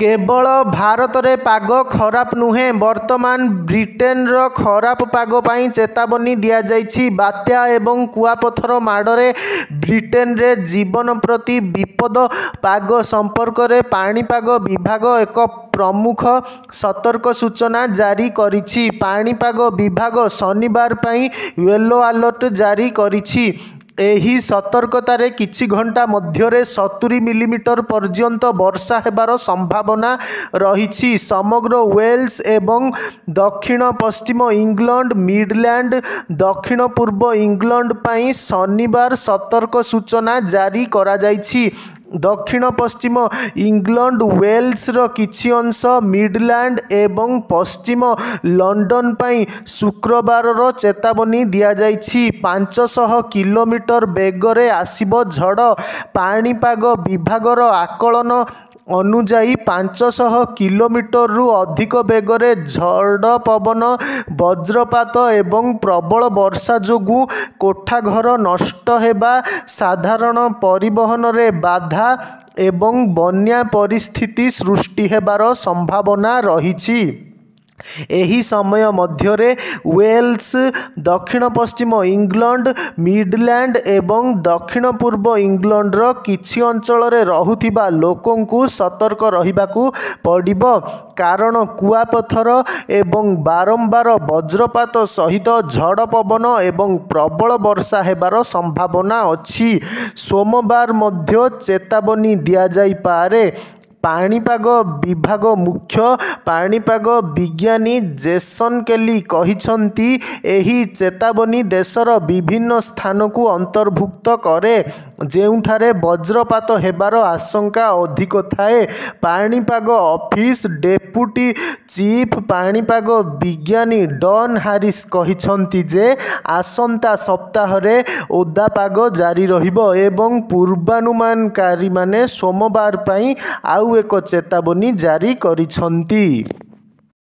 केवल भारत में पाग खराब नुहे वर्तमान ब्रिटेनर खराब पाग पाई चेतावनी दि जाइछि। बात्या एवं कुआपथर माड़े ब्रिटेन रे जीवन प्रति विपद। पाग संपर्क में पाणीपाग विभाग एक प्रमुख सतर्क सूचना जारी करिछि। पाणीपाग विभाग शनिवार पई येलो अलर्ट जारी करिछि। एही सतर्कतारे किछि घंटा मध्यरे 70 मिलीमीटर पर्यंत वर्षा हेबार संभावना रहिछि। समग्र वेल्स एवं दक्षिण पश्चिम इंग्लैंड मिडलैंड दक्षिण पूर्व इंग्लैंड पई शनिवार सतर्क सूचना जारी करा जाइछि। दक्षिण पश्चिम इंग्लैंड वेल्स रो किछि अंश मिडलैंड एवं पश्चिम लंडन पई शुक्रवार रो चेतावनी दिया जाइछि। 500 किलोमीटर बेगरे आसिबो झड़। पाणीपाग विभाग रो आकलन अनुजाई 500 किलोमीटर रु अधिक बेगरे झड़ पवन वज्रपात एवं प्रबल वर्षा जोगु कोठाघर नष्ट हेबा साधारण परिवहन रे बाधा एवं बन्या परिस्थिति सृष्टि हेबार संभावना रहिछि। एही समय मध्यरे वेल्स दक्षिण पश्चिम इंग्लैंड मिडलैंड एवं दक्षिण पूर्व इंग्लैंड रो किछि अंचल रे रहुथिबा लोकंकु सतर्क रहिबाकु पड़िबो। कारण कुआपथर एवं बारंबार वज्रपात सहित झड़ पवन एवं प्रबल वर्षा हेबार संभावना अछि। सोमवार मध्य चेतावनी दिया जाई पारे। पाणीपाग विभाग मुख्य पाणीपाग विज्ञानी जेसन केली कहिछंती एही चेतावनी देशर विभिन्न स्थान को अंतर्भुक्त करे जेउठारे वज्रपात हेबार आशंका अधिक थाए। पाणीपाग ऑफिस डेप्यूटी चीफ पाणीपाग विज्ञानी डॉन हारिस कहिछंती जे आसंता सप्ताह रे ओदा पाग जारी रहिबो एवं पूर्वानुमानकारी माने सोमवार पई आउ एक चेतावनी जारी करिछंती।